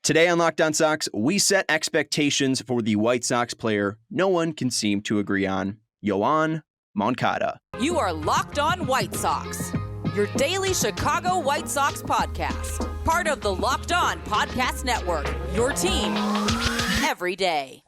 Today on Locked On Sox, we set expectations for the White Sox player no one can seem to agree on, Yoán Moncada. You are Locked On White Sox, your daily Chicago White Sox podcast. Part of the Locked On Podcast Network, your team every day.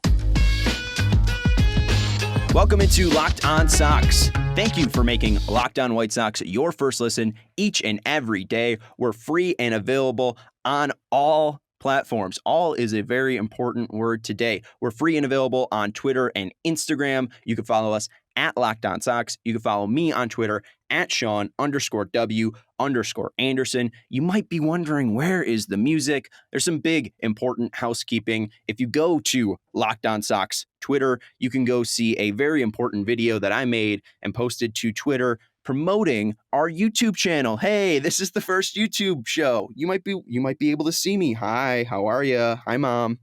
Welcome into Locked On Sox. Thank you for making Locked On White Sox your first listen each and every day. We're free and available on all platforms. All is a very important word today. We're free and available on Twitter and Instagram. You can follow us at Locked On Sox. You can follow me on Twitter at Sean_W_Anderson. You might be wondering, where is the music? There's some big, important housekeeping. If you go to Locked On Sox Twitter, you can go see a very important video that I made and posted to Twitter promoting our YouTube channel. Hey, this is the first YouTube show. You might be able to see me. Hi, how are you? Hi, Mom.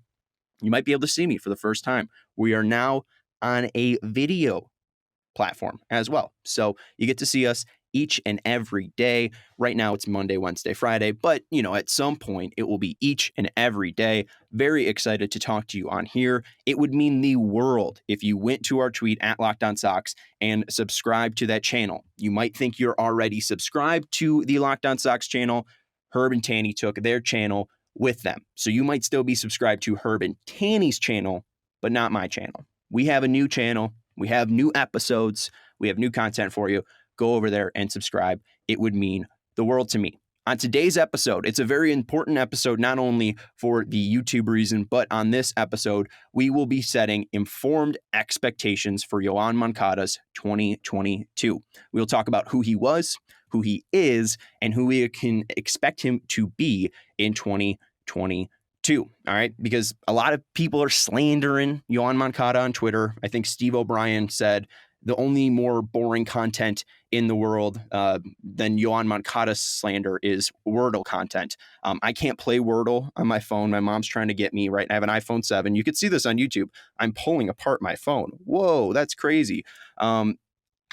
You might be able to see me for the first time. We are now on a video platform as well. So you get to see us each and every day. Right now it's Monday, Wednesday, Friday, but at some point it will be each and every day. Very excited to talk to you on here. It would mean the world if you went to our tweet at Locked On Sox and subscribed to that channel. You might think you're already subscribed to the Locked On Sox channel. Herb and Tanny took their channel with them. So you might still be subscribed to Herb and Tanny's channel, but not my channel. We have a new channel. We have new episodes. We have new content for you. Go over there and subscribe. It would mean the world to me. On today's episode, it's a very important episode, not only for the YouTube reason, but on this episode, we will be setting informed expectations for Yoán Moncada's 2022. We'll talk about who he was, who he is, and who we can expect him to be in 2022. All right, because a lot of people are slandering Yoán Moncada on Twitter. I think Steve O'Brien said the only more boring content in the world than Yoán Moncada's slander is Wordle content. I can't play Wordle on my phone. My mom's trying to get me, right? I have an iPhone 7. You could see this on YouTube. I'm pulling apart my phone. Whoa, that's crazy. I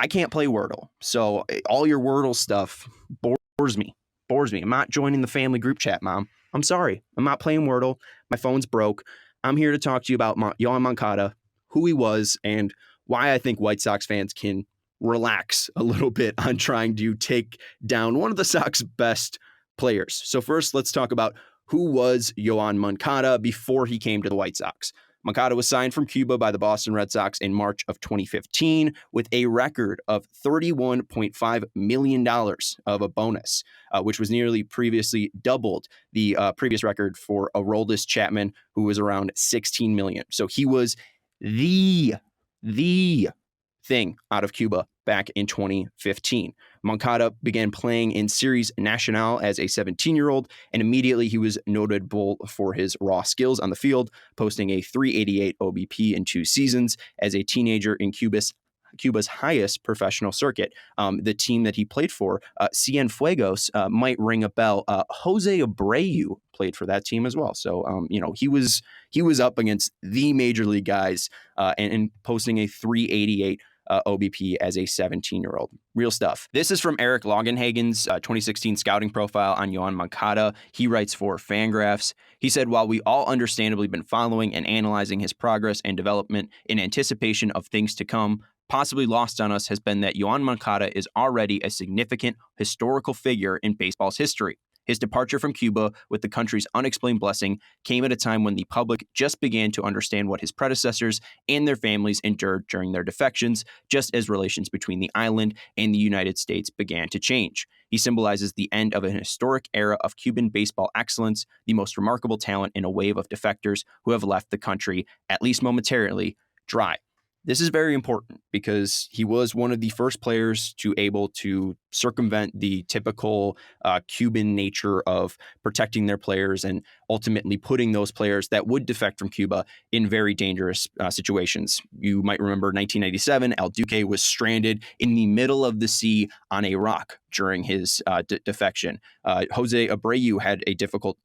can't play Wordle. So all your Wordle stuff bores me. I'm not joining the family group chat, Mom. I'm sorry. I'm not playing Wordle. My phone's broke. I'm here to talk to you about Yoán Moncada, who he was, and why I think White Sox fans can relax a little bit on trying to take down one of the Sox best players. So first, let's talk about who was Yoán Moncada before he came to the White Sox. Moncada was signed from Cuba by the Boston Red Sox in March of 2015 with a record of $31.5 million of a bonus, which was nearly previously doubled the previous record for Aroldis Chapman, who was around $16 million. So he was the thing out of Cuba back in 2015. Moncada began playing in Series Nacional as a 17-year-old, and immediately he was notable for his raw skills on the field, posting a .388 OBP in 2 seasons as a teenager in Cuba's highest professional circuit. The team that he played for, Cienfuegos, might ring a bell. Jose Abreu played for that team as well. So, he was up against the major league guys and posting a .388 OBP as a 17-year-old. Real stuff. This is from Eric Longenhagen's 2016 scouting profile on Yoán Moncada. He writes for Fangraphs. He said, while we all understandably been following and analyzing his progress and development in anticipation of things to come, possibly lost on us has been that Yoán Moncada is already a significant historical figure in baseball's history. His departure from Cuba with the country's unexplained blessing came at a time when the public just began to understand what his predecessors and their families endured during their defections, just as relations between the island and the United States began to change. He symbolizes the end of an historic era of Cuban baseball excellence, the most remarkable talent in a wave of defectors who have left the country, at least momentarily, dry. This is very important because he was one of the first players to able to circumvent the typical Cuban nature of protecting their players and ultimately putting those players that would defect from Cuba in very dangerous situations. You might remember 1997, El Duque was stranded in the middle of the sea on a rock during his defection. Jose Abreu had a difficult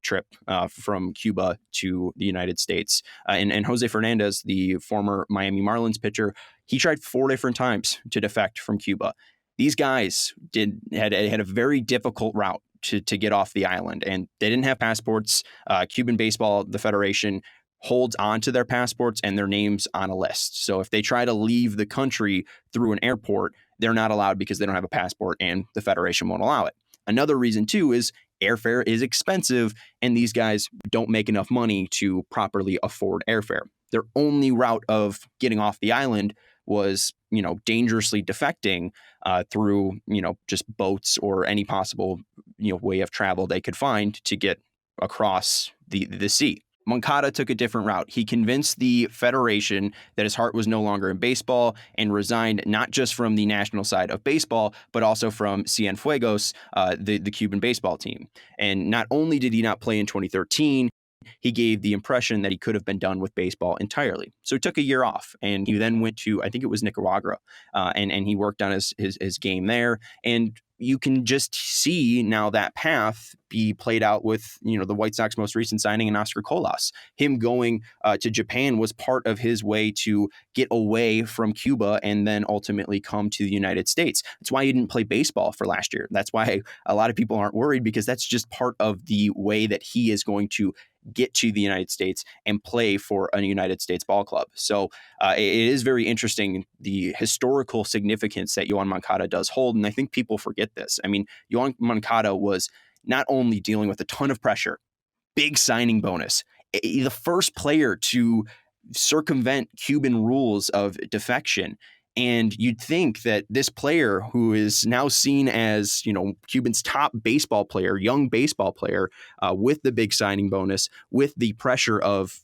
trip from Cuba to the United States. And Jose Fernandez, the former Miami Marlins pitcher, he tried 4 different times to defect from Cuba. These guys had a very difficult route to get off the island, and they didn't have passports. Cuban Baseball, the federation, holds onto their passports and their names on a list. So if they try to leave the country through an airport, they're not allowed because they don't have a passport and the federation won't allow it. Another reason, too, is airfare is expensive and these guys don't make enough money to properly afford airfare. Their only route of getting off the island was, dangerously defecting through, just boats or any possible, way of travel they could find to get across the sea. Moncada took a different route. He convinced the federation that his heart was no longer in baseball and resigned not just from the national side of baseball, but also from Cienfuegos, the Cuban baseball team. And not only did he not play in 2013, he gave the impression that he could have been done with baseball entirely. So he took a year off, and he then went to, I think it was Nicaragua, and he worked on his game there. And you can just see now that path be played out with, the White Sox most recent signing in Oscar Colas. Him going to Japan was part of his way to get away from Cuba and then ultimately come to the United States. That's why he didn't play baseball for last year. That's why a lot of people aren't worried, because that's just part of the way that he is going to get to the United States and play for a United States ball club. So it is very interesting, the historical significance that Yoán Moncada does hold. And I think people forget this. I mean, Yoán Moncada was not only dealing with a ton of pressure, big signing bonus, the first player to circumvent Cuban rules of defection. And you'd think that this player, who is now seen as, Cuban's top baseball player, young baseball player, with the big signing bonus, with the pressure of,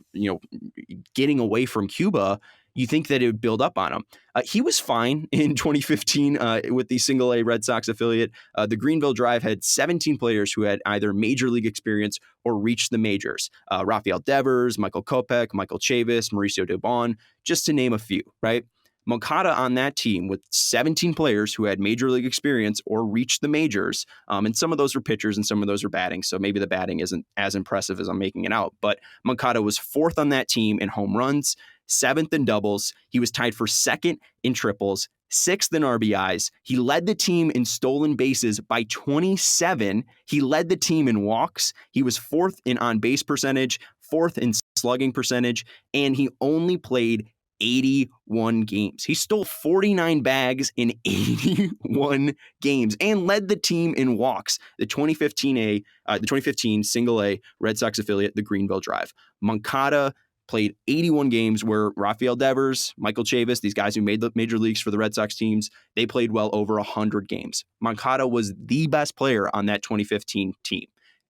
getting away from Cuba, you think that it would build up on him. He was fine in 2015 with the Single-A Red Sox affiliate. The Greenville Drive had 17 players who had either major league experience or reached the majors. Rafael Devers, Michael Kopech, Michael Chavis, Mauricio Dubon, just to name a few, right? Moncada on that team with 17 players who had major league experience or reached the majors, and some of those were pitchers and some of those were batting, so maybe the batting isn't as impressive as I'm making it out. But Moncada was fourth on that team in home runs, seventh in doubles. He was tied for second in triples, sixth in RBIs. He led the team in stolen bases by 27. He led the team in walks. He was fourth in on-base percentage, fourth in slugging percentage, and he only played 81 games. He stole 49 bags in 81 games and led the team in walks. The 2015 Single-A Red Sox affiliate, the Greenville Drive. Moncada played 81 games, where Rafael Devers, Michael Chavis, these guys who made the major leagues for the Red Sox teams, they played well over 100 games. Moncada was the best player on that 2015 team.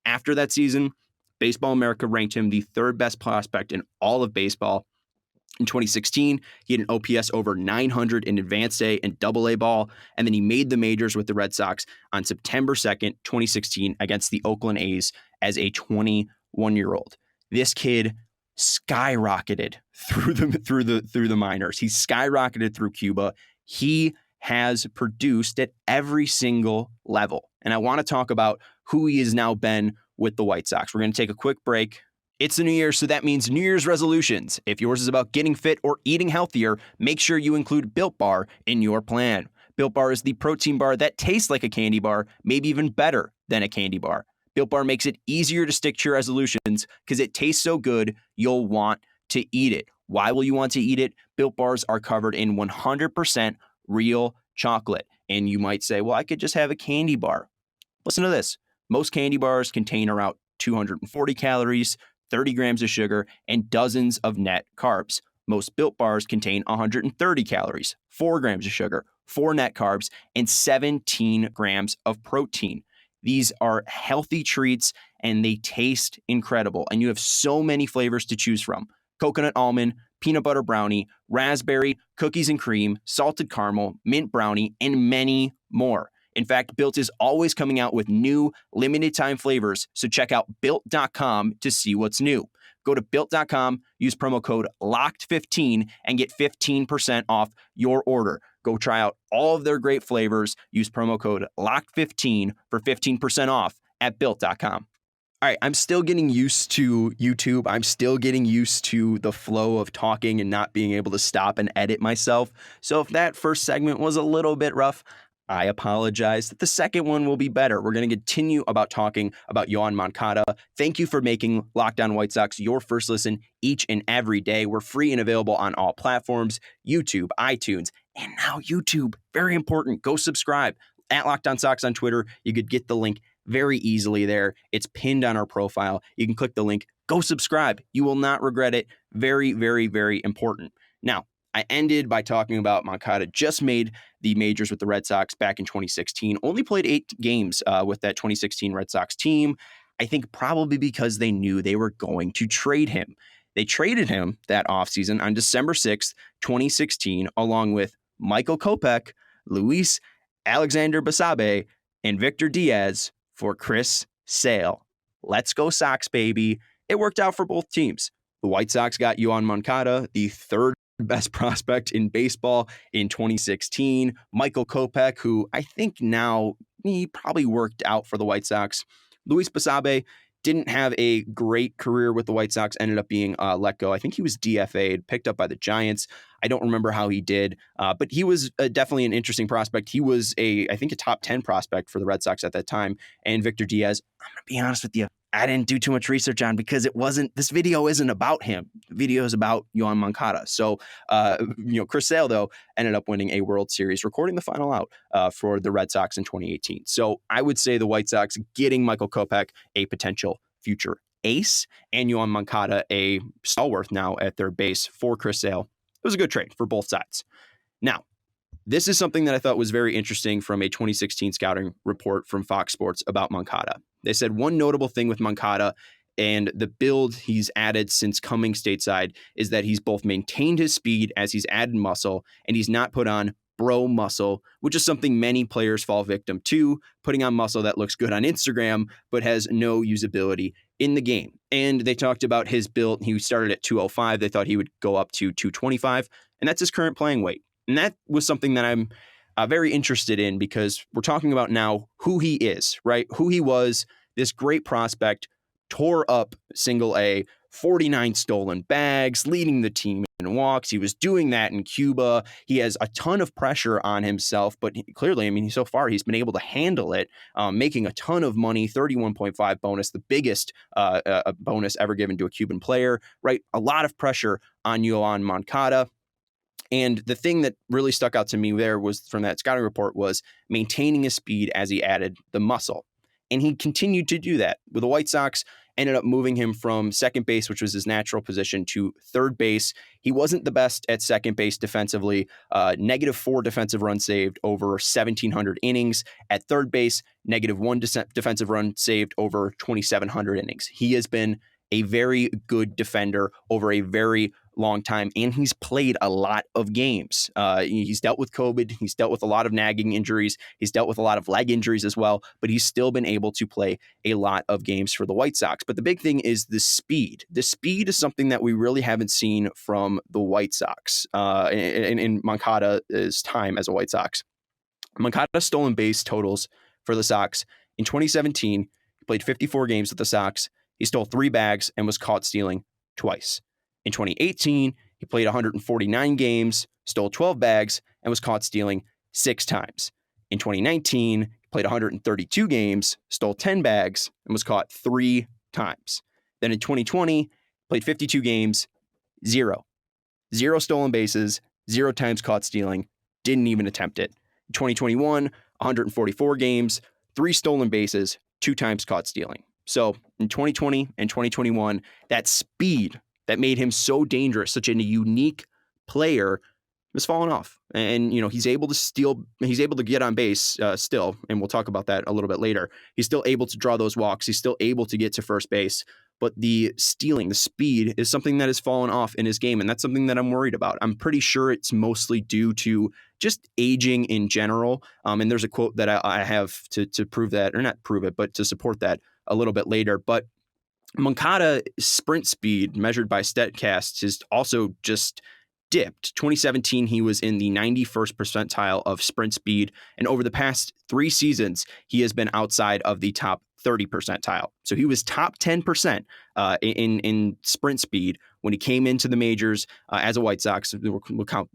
After that season, Baseball America ranked him the third best prospect in all of baseball. In 2016, he had an OPS over 900 in Advanced A and Double-A ball, and then he made the majors with the Red Sox on September 2nd, 2016, against the Oakland A's as a 21-year-old. This kid skyrocketed through the minors. He skyrocketed through Cuba. He has produced at every single level, and I want to talk about who he has now been with the White Sox. We're going to take a quick break. It's the new year, so that means New Year's resolutions. If yours is about getting fit or eating healthier, make sure you include Built Bar in your plan. Built Bar is the protein bar that tastes like a candy bar, maybe even better than a candy bar. Built Bar makes it easier to stick to your resolutions because it tastes so good, you'll want to eat it. Why will you want to eat it? Built Bars are covered in 100% real chocolate. And you might say, well, I could just have a candy bar. Listen to this. Most candy bars contain around 240 calories, 30 grams of sugar, and dozens of net carbs. Most Built Bars contain 130 calories, 4 grams of sugar, 4 net carbs, and 17 grams of protein. These are healthy treats, and they taste incredible. And you have so many flavors to choose from. Coconut almond, peanut butter brownie, raspberry, cookies and cream, salted caramel, mint brownie, and many more. In fact, Built is always coming out with new limited time flavors, so check out Built.com to see what's new. Go to Built.com, use promo code LOCKED15 and get 15% off your order. Go try out all of their great flavors. Use promo code LOCKED15 for 15% off at Built.com. All right, I'm still getting used to YouTube. I'm still getting used to the flow of talking and not being able to stop and edit myself. So if that first segment was a little bit rough, I apologize. The second one will be better. We're going to continue talking about Yoán Moncada. Thank you for making Locked On White Sox your first listen each and every day. We're free and available on all platforms, YouTube, iTunes, and now YouTube. Very important. Go subscribe at Locked On Sox on Twitter. You could get the link very easily there. It's pinned on our profile. You can click the link. Go subscribe. You will not regret it. Very, very, very important. Now, I ended by talking about Moncada just made the majors with the Red Sox back in 2016. Only played 8 games with that 2016 Red Sox team. I think probably because they knew they were going to trade him. They traded him that offseason on December 6th, 2016, along with Michael Kopech, Luis Alexander Basabe, and Victor Diaz for Chris Sale. Let's go Sox, baby. It worked out for both teams. The White Sox got Yoán Moncada, the third best prospect in baseball in 2016. Michael Kopech, who I think now he probably worked out for the White Sox. Luis Basabe didn't have a great career with the White Sox, ended up being let go. I think he was DFA'd, picked up by the Giants. I don't remember how he did, but he was definitely an interesting prospect. He was I think a top 10 prospect for the Red Sox at that time. And Victor Diaz, I'm going to be honest with you, I didn't do too much research on because this video isn't about him. The video is about Yoán Moncada. So, Chris Sale, though, ended up winning a World Series, recording the final out for the Red Sox in 2018. So I would say the White Sox getting Michael Kopech, a potential future ace, and Yoán Moncada, a stalwart now at third base for Chris Sale. It was a good trade for both sides. Now, this is something that I thought was very interesting from a 2016 scouting report from Fox Sports about Moncada. They said one notable thing with Moncada and the build he's added since coming stateside is that he's both maintained his speed as he's added muscle, and he's not put on bro muscle, which is something many players fall victim to, putting on muscle that looks good on Instagram but has no usability in the game. And they talked about his build. He started at 205. They thought he would go up to 225, and that's his current playing weight. And that was something that I'm very interested in because we're talking about now who he is, right? Who he was, this great prospect, tore up single A, 49 stolen bags, leading the team in walks. He was doing that in Cuba. He has a ton of pressure on himself, but clearly, I mean, so far he's been able to handle it, making a ton of money, 31.5 bonus, the biggest bonus ever given to a Cuban player, right? A lot of pressure on Yoán Moncada. And the thing that really stuck out to me there was from that scouting report was maintaining his speed as he added the muscle. And he continued to do that. With the White Sox, ended up moving him from second base, which was his natural position, to third base. He wasn't the best at second base defensively. -4 defensive runs saved over 1,700 innings. At third base, -1 defensive run saved over 2,700 innings. He has been a very good defender over a very long time, and he's played a lot of games. He's dealt with COVID. He's dealt with a lot of nagging injuries. He's dealt with a lot of leg injuries as well, but he's still been able to play a lot of games for the White Sox. But the big thing is the speed. The speed is something that we really haven't seen from the White Sox in Moncada's time as a White Sox. Moncada's stolen base totals for the Sox in 2017, he played 54 games with the Sox. He stole 3 bags and was caught stealing twice. In 2018, he played 149 games, stole 12 bags, and was caught stealing 6 times. In 2019, he played 132 games, stole 10 bags, and was caught 3 times. Then in 2020, played 52 games, 0 stolen bases, 0 times caught stealing, didn't even attempt it. In 2021, 144 games, 3 stolen bases, 2 times caught stealing. So in 2020 and 2021, that speed that made him so dangerous, such a unique player, has fallen off. And, he's able to get on base still, and we'll talk about that a little bit later. He's still able to draw those walks. He's still able to get to first base. But the stealing, the speed, is something that has fallen off in his game, and that's something that I'm worried about. I'm pretty sure it's mostly due to just aging in general. And there's a quote that I have to prove that, or not prove it, but to support that a little bit later. But Moncada sprint speed measured by StatCast is also just dipped. 2017, he was in the 91st percentile of sprint speed. And over the past 3 seasons, he has been outside of the top 30 percentile. So he was top 10% in sprint speed when he came into the majors as a White Sox. We'll count,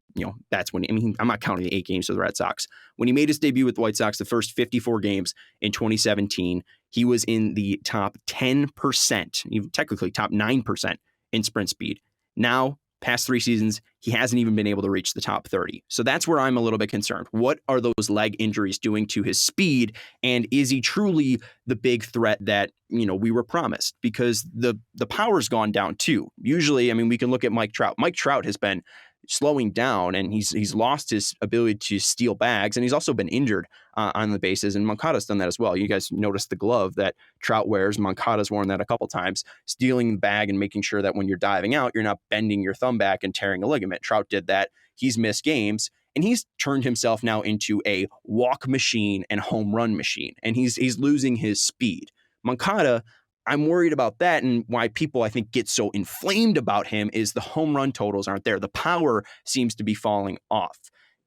that's when, I'm not counting the 8 games of the Red Sox. When he made his debut with the White Sox, the first 54 games in 2017, he was in the top 10%, even technically top 9% in sprint speed. Now, past 3 seasons, he hasn't even been able to reach the top 30. So that's where I'm a little bit concerned. What are those leg injuries doing to his speed? And is he truly the big threat that, we were promised? Because the power's gone down too. Usually, we can look at Mike Trout. Mike Trout has been slowing down, and he's lost his ability to steal bags, and he's also been injured on the bases, and Moncada's done that as well. You guys noticed the glove that Trout wears. Moncada's worn that a couple times, stealing the bag and making sure that when you're diving out, you're not bending your thumb back and tearing a ligament. Trout did that. He's missed games, and he's turned himself now into a walk machine and home run machine, and he's losing his speed. Moncada, I'm worried about that, and why people, I think, get so inflamed about him is the home run totals aren't there. The power seems to be falling off.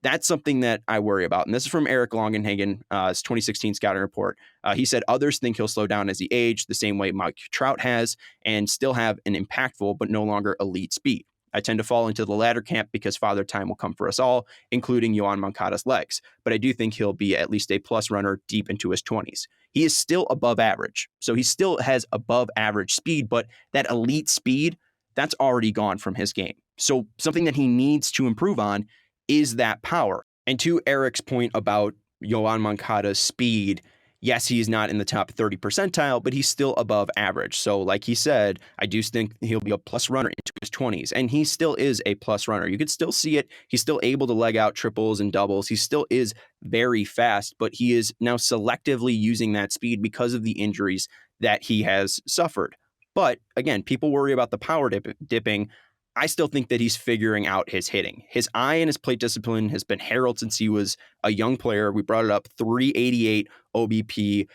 That's something that I worry about. And this is from Eric Longenhagen's 2016 scouting report. He said others think he'll slow down as he ages, the same way Mike Trout has, and still have an impactful but no longer elite speed. I tend to fall into the latter camp because father time will come for us all, including Yoán Moncada's legs. But I do think he'll be at least a plus runner deep into his 20s. He is still above average. So he still has above average speed, but that elite speed, that's already gone from his game. So something that he needs to improve on is that power. And to Eric's point about Yoán Moncada's speed, yes, he's not in the top 30 percentile, but he's still above average. So like he said, I do think he'll be a plus runner into his 20s, and he still is a plus runner. You could still see it. He's still able to leg out triples and doubles. He still is very fast, but he is now selectively using that speed because of the injuries that he has suffered. But again, people worry about the power dipping. I still think that he's figuring out his hitting. His eye and his plate discipline has been heralded since he was a young player. We brought it up, 388 OBP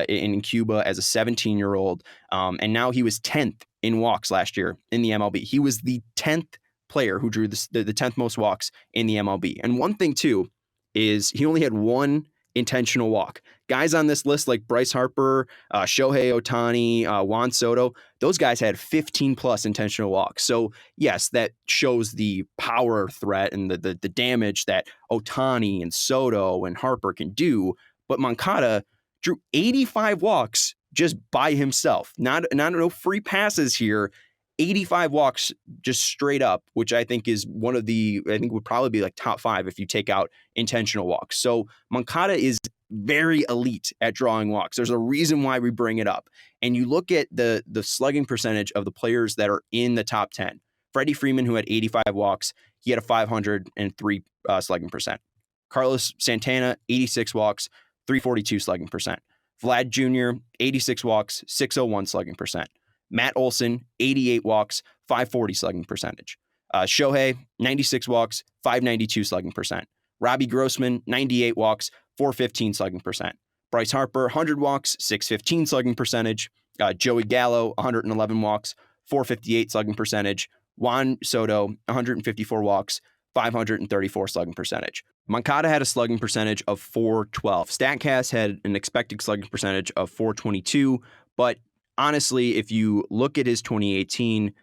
in Cuba as a 17-year-old. And now he was 10th in walks last year in the MLB. He was the 10th player who drew the 10th most walks in the MLB. And one thing, too, is he only had one intentional walk. Guys on this list like Bryce Harper, Shohei Ohtani, Juan Soto, those guys had 15 plus intentional walks. So yes, that shows the power threat and the damage that Ohtani and Soto and Harper can do. But Moncada drew 85 walks just by himself. Not no free passes here. 85 walks just straight up, which I think is would probably be like top 5 if you take out intentional walks. So Moncada is very elite at drawing walks. There's a reason why we bring it up. And you look at the slugging percentage of the players that are in the top 10. Freddie Freeman, who had 85 walks, he had a 503 slugging percent. Carlos Santana, 86 walks, 342 slugging percent. Vlad Jr., 86 walks, 601 slugging percent. Matt Olson, 88 walks, 540 slugging percentage. Shohei, 96 walks, 592 slugging percent. Robbie Grossman, 98 walks, 415 slugging percent. Bryce Harper, 100 walks, 615 slugging percentage. Joey Gallo, 111 walks, 458 slugging percentage. Juan Soto, 154 walks, 534 slugging percentage. Moncada had a slugging percentage of 412. StatCast had an expected slugging percentage of 422, but honestly, if you look at his 2018,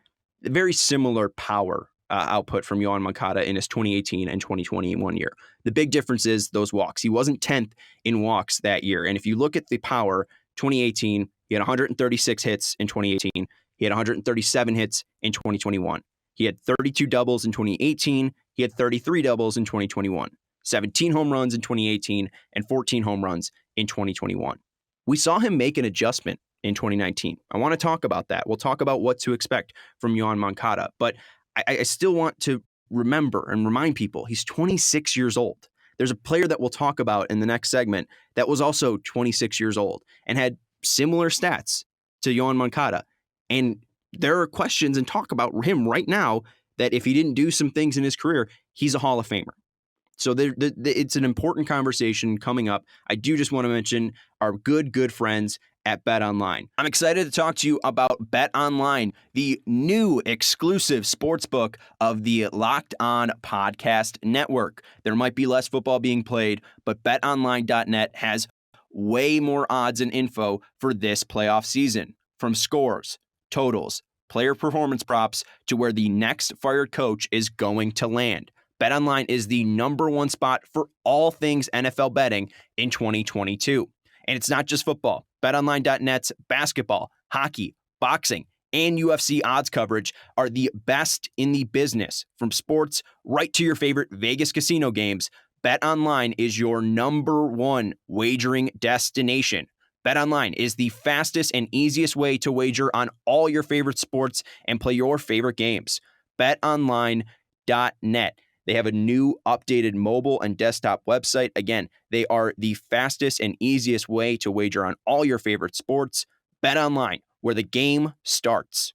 very similar power output from Yoán Moncada in his 2018 and 2021 year. The big difference is those walks. He wasn't 10th in walks that year. And if you look at the power, 2018, he had 136 hits in 2018. He had 137 hits in 2021. He had 32 doubles in 2018. He had 33 doubles in 2021. 17 home runs in 2018 and 14 home runs in 2021. We saw him make an adjustment in 2019. I want to talk about that. We'll talk about what to expect from Yoán Moncada, but I still want to remember and remind people he's 26 years old. There's a player that we'll talk about in the next segment that was also 26 years old and had similar stats to Yoán Moncada. And there are questions and talk about him right now that if he didn't do some things in his career, he's a Hall of Famer. So it's an important conversation coming up. I do just want to mention our good friends at BetOnline. I'm excited to talk to you about BetOnline, the new exclusive sportsbook of the Locked On Podcast Network. There might be less football being played, but BetOnline.net has way more odds and info for this playoff season. From scores, totals, player performance props to where the next fired coach is going to land. BetOnline is the number one spot for all things NFL betting in 2022. And it's not just football. BetOnline.net's basketball, hockey, boxing, and UFC odds coverage are the best in the business. From sports right to your favorite Vegas casino games, BetOnline is your number one wagering destination. BetOnline is the fastest and easiest way to wager on all your favorite sports and play your favorite games. BetOnline.net. They have a new updated mobile and desktop website. Again, they are the fastest and easiest way to wager on all your favorite sports. BetOnline, where the game starts.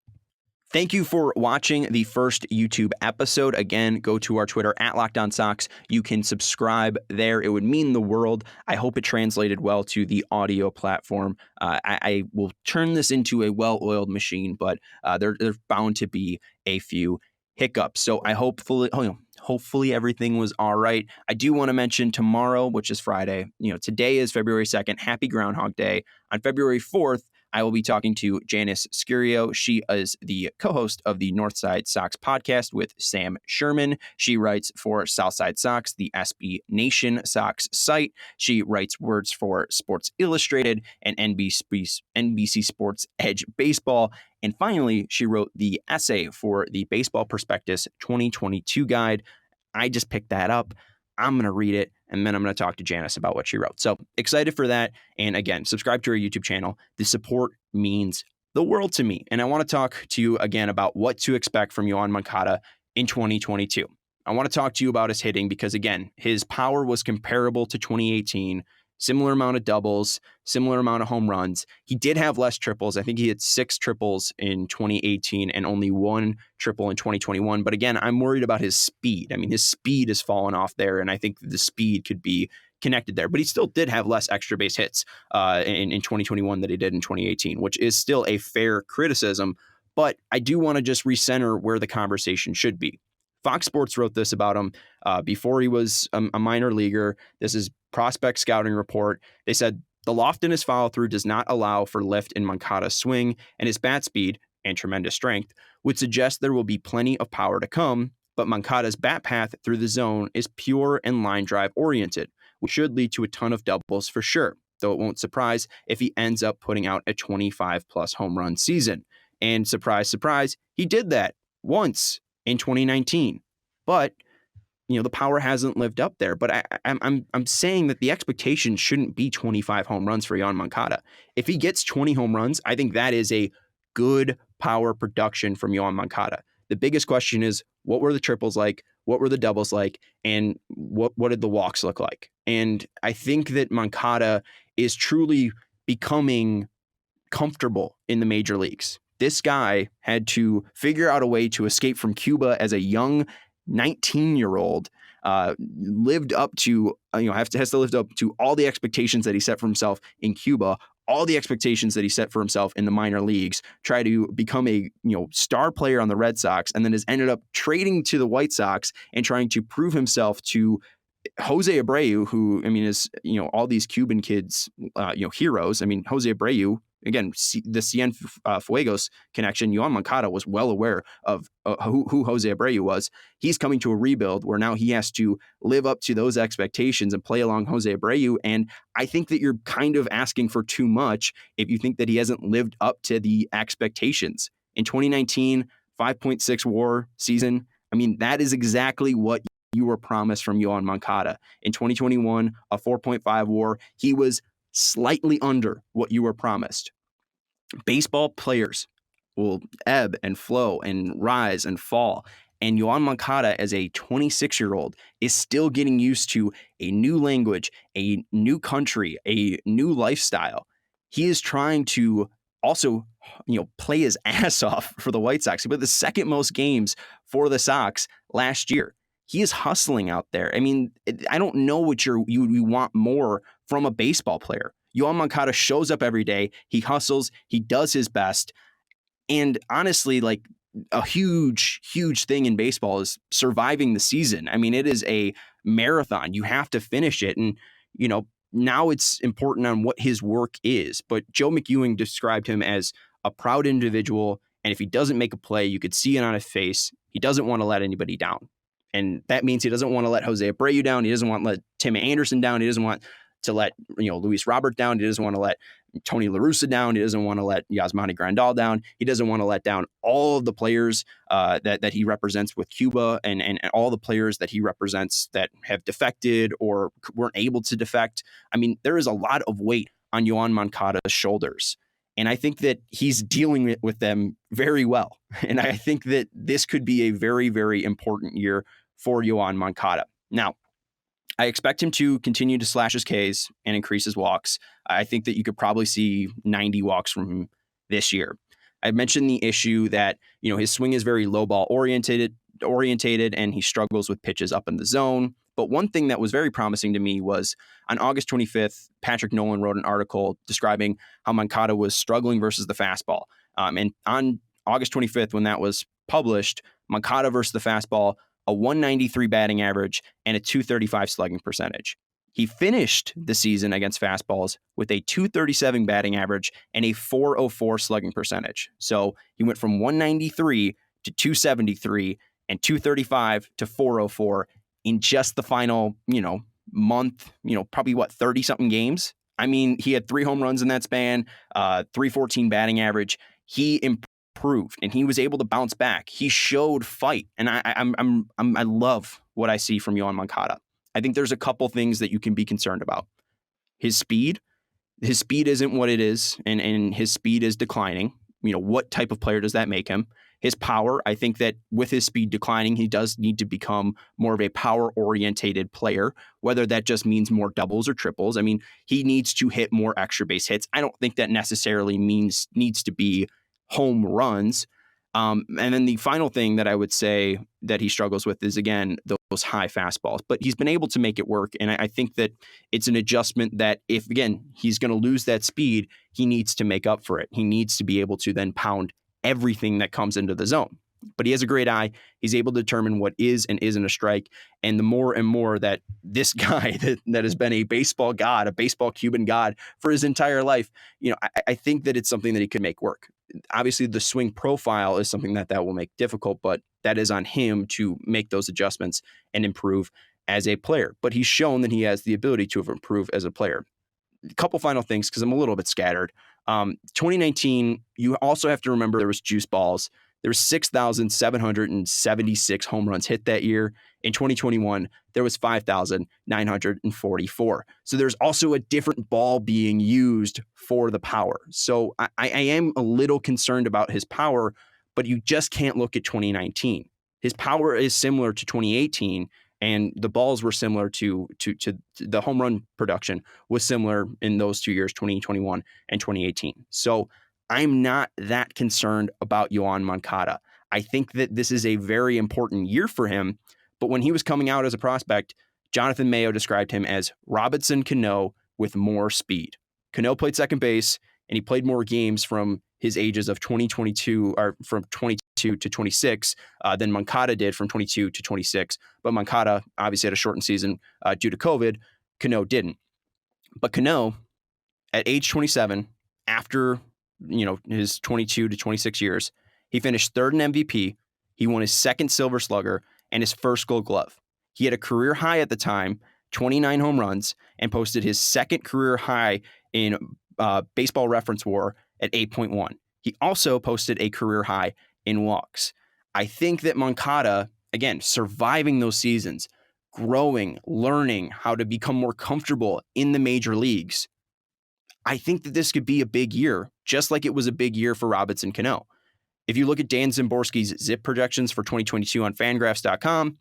Thank you for watching the first YouTube episode. Again, go to our Twitter at Locked On Sox. You can subscribe there. It would mean the world. I hope it translated well to the audio platform. I will turn this into a well-oiled machine, but there's bound to be a few hiccups. So I hopefully everything was all right. I do want to mention tomorrow, which is Friday. Today is February 2nd. Happy Groundhog Day. On February 4th, I will be talking to Janice Scurio. She is the co-host of the Northside Sox podcast with Sam Sherman. She writes for Southside Sox, the SB Nation Sox site. She writes words for Sports Illustrated and NBC Sports Edge Baseball. And finally, she wrote the essay for the Baseball Prospectus 2022 guide. I just picked that up. I'm going to read it, and then I'm going to talk to Janice about what she wrote. So excited for that. And again, subscribe to our YouTube channel. The support means the world to me. And I want to talk to you again about what to expect from Yoán Moncada in 2022. I want to talk to you about his hitting because, again, his power was comparable to 2018. Similar amount of doubles, similar amount of home runs. He did have less triples. I think he had 6 triples in 2018 and only 1 triple in 2021. But again, I'm worried about his speed. I mean, his speed has fallen off there, and I think the speed could be connected there. But he still did have less extra base hits in 2021 than he did in 2018, which is still a fair criticism. But I do want to just recenter where the conversation should be. Fox Sports wrote this about him before he was a minor leaguer. This is Prospect Scouting Report. They said the loft in his follow-through does not allow for lift in Moncada's swing, and his bat speed and tremendous strength would suggest there will be plenty of power to come, but Moncada's bat path through the zone is pure and line drive oriented, which should lead to a ton of doubles for sure, though it won't surprise if he ends up putting out a 25-plus home run season. And surprise, surprise, he did that once in 2019. But the power hasn't lived up there. But I'm saying that the expectation shouldn't be 25 home runs for Yoán Moncada. If he gets 20 home runs, I think that is a good power production from Yoán Moncada. The biggest question is, what were the triples like? What were the doubles like? And what did the walks look like? And I think that Moncada is truly becoming comfortable in the major leagues. This guy had to figure out a way to escape from Cuba as a young 19-year-old, lived up to, has to live up to all the expectations that he set for himself in Cuba, all the expectations that he set for himself in the minor leagues, try to become a, star player on the Red Sox, and then has ended up trading to the White Sox and trying to prove himself to Jose Abreu, who, is, all these Cuban kids, heroes. Jose Abreu, again, the Cienfuegos connection, Yoán Moncada was well aware of who Jose Abreu was. He's coming to a rebuild where now he has to live up to those expectations and play along Jose Abreu. And I think that you're kind of asking for too much if you think that he hasn't lived up to the expectations. In 2019, 5.6 WAR season, that is exactly what you were promised from Yoán Moncada. In 2021, a 4.5 WAR. He was slightly under what you were promised. Baseball players will ebb and flow and rise and fall. And Yoán Moncada, as a 26-year-old, is still getting used to a new language, a new country, a new lifestyle. He is trying to also, play his ass off for the White Sox. He played the second most games for the Sox last year. He is hustling out there. I don't know what you want more from a baseball player. Yoán Moncada shows up every day. He hustles. He does his best. And honestly, like, a huge, huge thing in baseball is surviving the season. I mean, it is a marathon. You have to finish it. And, now it's important on what his work is. But Joe McEwing described him as a proud individual. And if he doesn't make a play, you could see it on his face. He doesn't want to let anybody down. And that means he doesn't want to let Jose Abreu down. He doesn't want to let Tim Anderson down. He doesn't want to let Luis Robert down. He doesn't want to let Tony La Russa down. He doesn't want to let Yasmani Grandal down. He doesn't want to let down all of the players that he represents with Cuba and all the players that he represents that have defected or weren't able to defect. I mean, there is a lot of weight on Yoán Moncada's shoulders. And I think that he's dealing with them very well. And I think that this could be a very, very important year for Yoán Moncada. Now, I expect him to continue to slash his Ks and increase his walks. I think that you could probably see 90 walks from him this year. I mentioned the issue that, his swing is very low ball orientated, and he struggles with pitches up in the zone. But one thing that was very promising to me was on August 25th, Patrick Nolan wrote an article describing how Moncada was struggling versus the fastball. And on August 25th, when that was published, Moncada versus the fastball, a 193 batting average and a 235 slugging percentage. He finished the season against fastballs with a 237 batting average and a 404 slugging percentage. So he went from 193 to 273 and 235 to 404 in just the final, month, probably 30 something games. I mean, he had 3 home runs in that span, 314 batting average. He improved and he was able to bounce back. He showed fight, and I love what I see from Yoán Moncada. I think there's a couple things that you can be concerned about. His speed isn't what it is, and his speed is declining. What type of player does that make him? His power, I think that with his speed declining, he does need to become more of a power-orientated player, whether that just means more doubles or triples. I mean, he needs to hit more extra base hits. I don't think that necessarily needs to be home runs. And then the final thing that I would say that he struggles with is, again, those high fastballs. But he's been able to make it work. And I think that it's an adjustment that if, again, he's going to lose that speed, he needs to make up for it. He needs to be able to then pound everything that comes into the zone. But he has a great eye. He's able to determine what is and isn't a strike. And the more and more that this guy that has been a baseball god, a baseball Cuban god for his entire life, I think that it's something that he could make work. Obviously, the swing profile is something that will make difficult, but that is on him to make those adjustments and improve as a player. But he's shown that he has the ability to improve as a player. A couple final things, because I'm a little bit scattered. 2019, you also have to remember there was juice balls. There was 6,776 home runs hit that year. In 2021, there was 5,944. So there's also a different ball being used for the power. So I am a little concerned about his power, but you just can't look at 2019. His power is similar to 2018, and the balls were similar to the home run production was similar in those 2 years, 2021 and 2018. So I'm not that concerned about Yoán Moncada. I think that this is a very important year for him. But when he was coming out as a prospect, Jonathan Mayo described him as Robinson Cano with more speed. Cano played second base, and he played more games from his ages of 2022 or from 22 to 26 than Moncada did from 22 to 26. But Moncada obviously had a shortened season due to COVID. Cano didn't. But Cano, at age 27, after his 22 to 26 years, he finished third in MVP. He won his second Silver Slugger and his first Gold Glove. He had a career high at the time, 29 home runs, and posted his second career high in Baseball Reference WAR at 8.1. He also posted a career high in walks. I think that Moncada, again, surviving those seasons, growing, learning how to become more comfortable in the major leagues, I think that this could be a big year, just like it was a big year for Robinson Cano. If you look at Dan Szymborski's ZIP projections for 2022 on Fangraphs.com,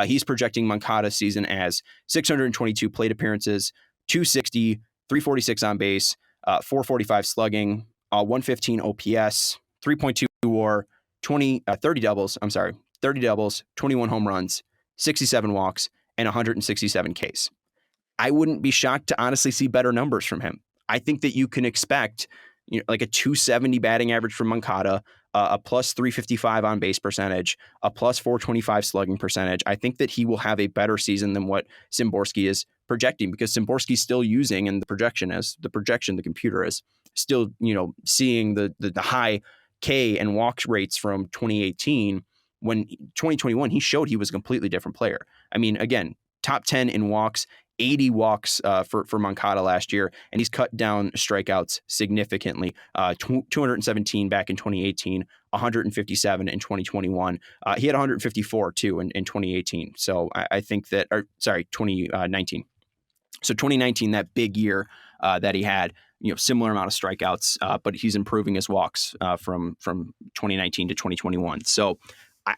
he's projecting Moncada's season as 622 plate appearances, 260, 346 on base, 445 slugging, 115 OPS, 3.2 WAR, 30 doubles, 21 home runs, 67 walks, and 167 Ks. I wouldn't be shocked to honestly see better numbers from him. I think that you can expect like a 270 batting average from Moncada, a plus 355 on base percentage, a plus 425 slugging percentage. I think that he will have a better season than what Szymborski is projecting, because Szymborski's still using, and the projection, the computer is still, seeing the high K and walk rates from 2018. When 2021, he showed he was a completely different player. I mean, again, top 10 in walks, 80 walks for Moncada last year, and he's cut down strikeouts significantly. 217 back in 2018, 157 in 2021. He had 154 too in 2018. So I think that, 2019. So 2019, that big year that he had, similar amount of strikeouts, but he's improving his walks from 2019 to 2021. So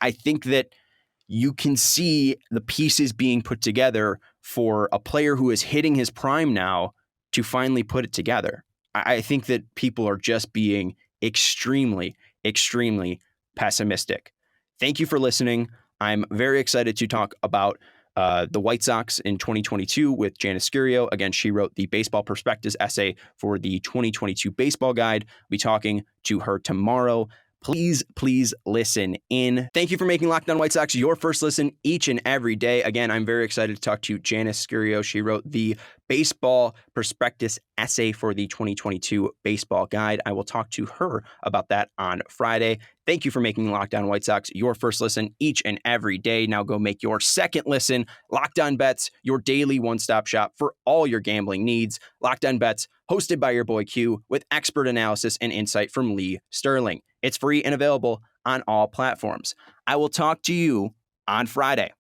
I think that you can see the pieces being put together for a player who is hitting his prime now to finally put it together. I think that people are just being extremely, extremely pessimistic. Thank you for listening. I'm very excited to talk about the White Sox in 2022 with Janice Scurio. Again, she wrote the Baseball Prospectus essay for the 2022 Baseball Guide. I'll be talking to her tomorrow. Please listen in. Thank you for making Locked On White Sox your first listen each and every day. Again, I'm very excited to talk to Janice Scurio. She wrote the Baseball Prospectus essay for the 2022 Baseball Guide. I will talk to her about that on Friday. Thank you for making Locked On White Sox your first listen each and every day. Now go make your second listen Locked On Bets, your daily one-stop shop for all your gambling needs. Locked On Bets, hosted by your boy Q, with expert analysis and insight from Lee Sterling. It's free and available on all platforms. I will talk to you on Friday.